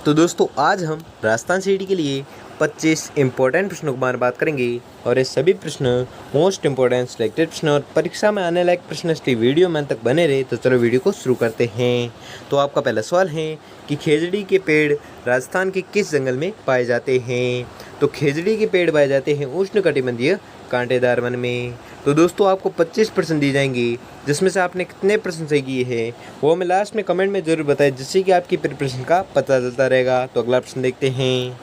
तो दोस्तों आज हम राजस्थान सीटी के लिए 25 इम्पोर्टेंट प्रश्नों के बारे में बात करेंगे और ये सभी प्रश्न मोस्ट इम्पोर्टेंट सिलेक्टेड प्रश्न और परीक्षा में आने लायक प्रश्न, इसलिए वीडियो में अंत तक बने रहे। तो चलो वीडियो को शुरू करते हैं। तो आपका पहला सवाल है कि खेजड़ी के पेड़ राजस्थान के किस जंगल में पाए जाते हैं। तो खेजड़ी के पेड़ पाए जाते हैं उष्णकटिबंधीय कांटेदार वन में। तो दोस्तों आपको 25% दी जाएंगी, जिसमें से आपने कितने प्रश्न सही किए हैं वो हमें लास्ट में कमेंट में ज़रूर बताएं, जिससे कि आपकी प्रिपरेशन का पता चलता रहेगा। तो अगला प्रश्न देखते हैं।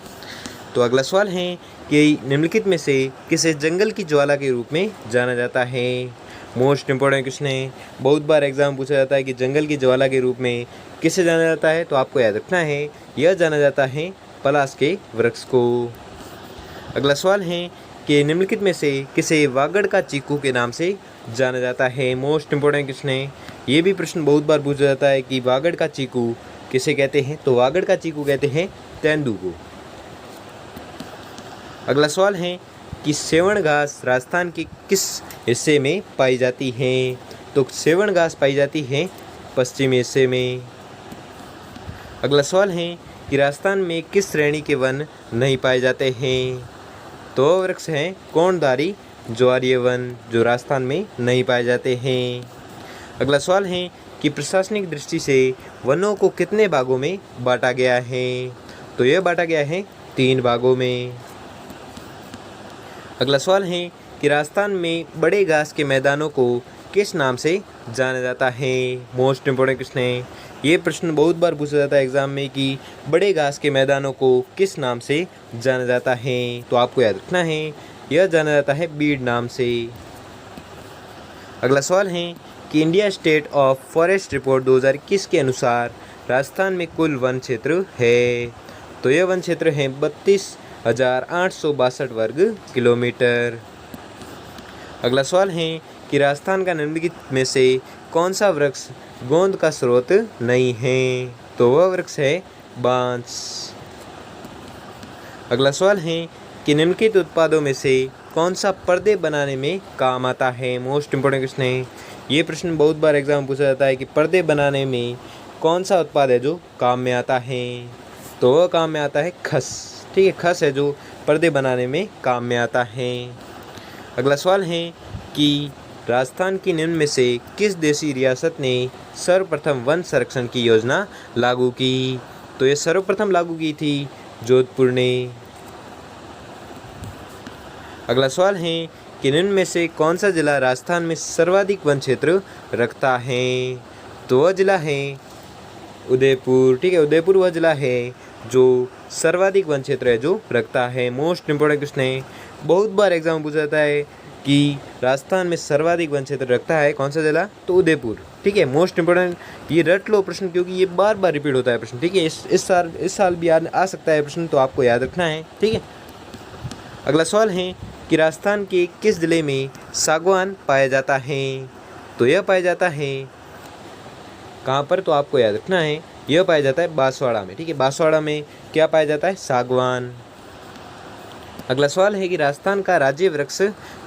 तो अगला सवाल है कि निम्नलिखित में से किसे जंगल की ज्वाला के रूप में जाना जाता है। मोस्ट इम्पोर्टेंट क्वेश्चन है, बहुत बार एग्जाम पूछा जाता है कि जंगल की ज्वाला के रूप में किसे जाना जाता है। तो आपको याद रखना है, यह जाना जाता है पलाश के वृक्ष को। अगला सवाल है कि निम्नलिखित में से किसे वागड़ का चीकू के नाम से जाना जाता है। मोस्ट इम्पोर्टेंट क्वेश्चन है, ये भी प्रश्न बहुत बार पूछा जाता है कि वागड़ का चीकू किसे कहते हैं। तो वागड़ का चीकू कहते हैं तेंदू को। अगला सवाल है कि सेवण घास राजस्थान के किस हिस्से में पाई जाती है। तो सेवण घास पाई जाती है पश्चिमी हिस्से में। अगला सवाल है कि राजस्थान में किस श्रेणी के वन नहीं पाए जाते हैं। तो वृक्ष हैं कोणधारी ज्वारीय वन, जो राजस्थान में नहीं पाए जाते हैं। अगला सवाल है कि प्रशासनिक दृष्टि से वनों को कितने भागों में बांटा गया है। तो यह बांटा गया है 3 भागों में। अगला सवाल है कि राजस्थान में बड़े घास के मैदानों को किस नाम से जाना जाता है। मोस्ट इम्पोर्टेंट क्वेश्चन है, ये प्रश्न बहुत बार पूछा जाता है एग्जाम में कि बड़े घास के मैदानों को किस नाम से जाना जाता है। तो आपको याद रखना है, यह जाना जाता है बीड नाम से। अगला सवाल है कि India state of forest report 2021 के अनुसार राजस्थान में कुल वन क्षेत्र है। तो यह वन क्षेत्र है 32,862 वर्ग किलोमीटर। अगला सवाल है कि राजस्थान का निम्नलिखित में से कौन सा वृक्ष गोंद का स्रोत नहीं है। तो वह वृक्ष है बांस। अगला सवाल है कि निम्नलिखित उत्पादों में से कौन सा पर्दे बनाने में काम आता है। मोस्ट इम्पोर्टेंट क्वेश्चन है, ये प्रश्न बहुत बार एग्जाम में पूछा जाता है कि पर्दे बनाने में कौन सा उत्पाद है जो काम में आता है। तो वह काम में आता है खस। ठीक है, खस है जो पर्दे बनाने में काम में आता है। अगला सवाल है कि राजस्थान की निम्न में से किस देशी रियासत ने सर्वप्रथम वन संरक्षण की योजना लागू की। तो ये सर्वप्रथम लागू की थी जोधपुर ने। अगला सवाल है कि निम्न में से कौन सा जिला राजस्थान में सर्वाधिक वन क्षेत्र रखता है। तो वह जिला है उदयपुर। ठीक है, उदयपुर वह जिला है जो सर्वाधिक वन क्षेत्र है जो रखता है। मोस्ट इम्पोर्टेंट क्वेश्चन है, बहुत बार एग्जाम में पूछा जाता है कि राजस्थान में सर्वाधिक वन क्षेत्र रखता है कौन सा जिला। तो उदयपुर। ठीक है, मोस्ट इम्पोर्टेंट, ये रट लो प्रश्न, क्योंकि ये बार बार रिपीट होता है प्रश्न। ठीक है, इस साल भी आ सकता है प्रश्न, तो आपको याद रखना है। ठीक है, अगला सवाल है कि राजस्थान के किस जिले में सागवान पाया जाता है। तो यह पाया जाता है कहाँ पर। तो आपको याद रखना है, यह पाया जाता है बांसवाड़ा में। ठीक है, बांसवाड़ा में क्या पाया जाता है, सागवान। अगला सवाल है कि राजस्थान का राज्य वृक्ष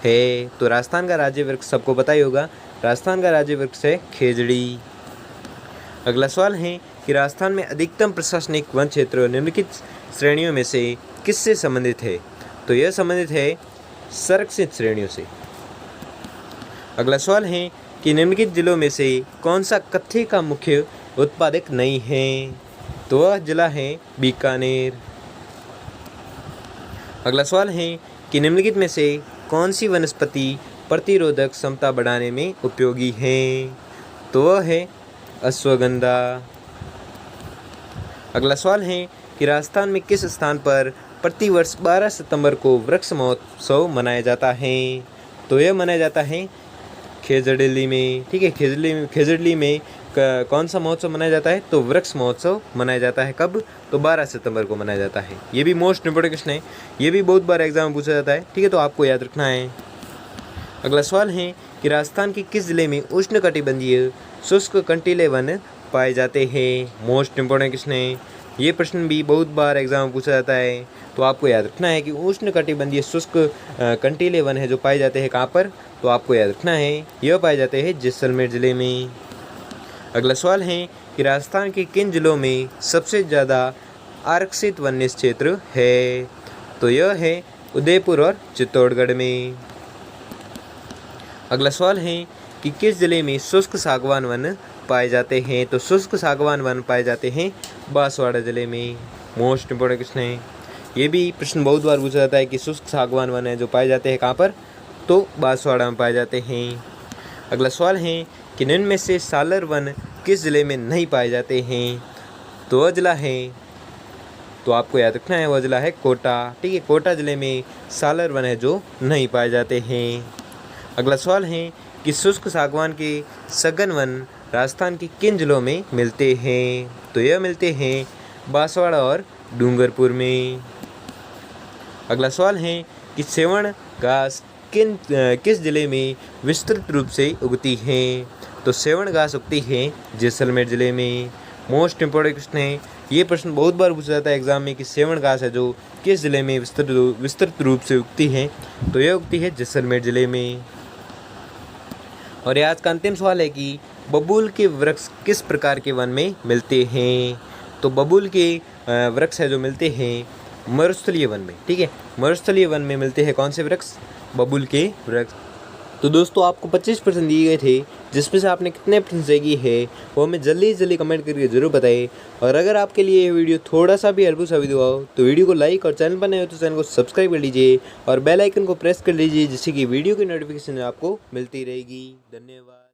है। तो राजस्थान का राज्य वृक्ष सबको पता ही होगा, राजस्थान का राज्य वृक्ष है खेजड़ी। अगला सवाल है कि राजस्थान में अधिकतम प्रशासनिक वन क्षेत्र निम्नलिखित श्रेणियों में से किससे संबंधित है। तो यह संबंधित है संरक्षित श्रेणियों से। अगला सवाल है कि निम्नलिखित जिलों में से कौन सा कत्थे का मुख्य उत्पादक नहीं है। तो वह जिला है बीकानेर। अगला सवाल है कि निम्नलिखित में से कौन सी वनस्पति प्रतिरोधक क्षमता बढ़ाने में उपयोगी है। तो वह है अश्वगंधा। अगला सवाल है कि राजस्थान में किस स्थान पर प्रतिवर्ष 12 सितंबर को वृक्ष महोत्सव मनाया जाता है। तो यह मनाया जाता है खेजड़ली में। ठीक है, खेजड़ली में कौन सा महोत्सव मनाया जाता है। तो वृक्ष महोत्सव मनाया जाता है कब। तो 12 सितंबर को मनाया जाता है। ये भी मोस्ट इम्पोर्टेंट क्वेश्चन है, ये भी बहुत बार एग्जाम में पूछा जाता है। ठीक है, तो आपको याद रखना है। अगला सवाल है कि राजस्थान के किस जिले में उष्णकटिबंधीय शुष्क कंटीले वन पाए जाते हैं। मोस्ट इम्पोर्टेंट क्वेश्चन है, ये प्रश्न भी बहुत बार एग्जाम में पूछा जाता है। तो आपको याद रखना है कि उष्णकटिबंधीय शुष्क कंटीले वन है जो पाए जाते हैं कहाँ पर। तो आपको याद रखना है, यह पाए जाते हैं जैसलमेर जिले में। अगला सवाल है कि राजस्थान के किन जिलों में सबसे ज़्यादा आरक्षित वन्य क्षेत्र है? तो यह है उदयपुर और चित्तौड़गढ़ में। अगला सवाल है कि किस जिले में शुष्क सागवान वन पाए जाते हैं? तो शुष्क सागवान वन पाए जाते हैं बांसवाड़ा जिले में। मोस्ट इंपोर्टेंट क्वेश्चन है, ये भी प्रश्न बहुत बार पूछा जाता है कि शुष्क सागवान वन है जो पाए जाते हैं कहाँ पर? तो बांसवाड़ा में पाए जाते हैं। अगला सवाल है कि निम्न में से सालर वन किस जिले में नहीं पाए जाते हैं? तो वह जिला है, तो आपको याद रखना है, वह जिला है कोटा। ठीक है, कोटा जिले में सालर वन है जो नहीं पाए जाते हैं। अगला सवाल है कि शुष्क सागवान के सघन वन राजस्थान के किन जिलों में मिलते हैं? तो यह मिलते हैं बांसवाड़ा और डूंगरपुर में। अगला सवाल है कि सेवण घास किस जिले में विस्तृत रूप से उगती है? तो सेवण घास उगती है जैसलमेर जिले में। मोस्ट इंपोर्टेंट क्वेश्चन है, ये प्रश्न बहुत बार पूछा जाता है एग्जाम में कि सेवण घास है जो किस जिले में विस्तृत रूप से उगती है? तो यह उगती है जैसलमेर जिले में। और आज का अंतिम सवाल है कि बबूल के वृक्ष किस प्रकार के वन में मिलते हैं? तो बबूल के वृक्ष है जो मिलते हैं मरुस्थलीय वन में। ठीक है, मरुस्थलीय वन में मिलते हैं कौन से वृक्ष? बबूल के वृक्ष। तो दोस्तों आपको 25% दिए गए थे, जिसमें से आपने कितने प्रश्न सही किए हैं वो हमें जल्दी कमेंट करके जरूर बताएं। और अगर आपके लिए ये वीडियो थोड़ा सा भी हेल्पफुल साबित हुआ हो तो वीडियो को लाइक और चैनल पर नए हो तो चैनल को सब्सक्राइब कर लीजिए और बेल आइकन को प्रेस कर लीजिए, जिससे कि वीडियो की नोटिफिकेशन आपको मिलती रहेगी। धन्यवाद।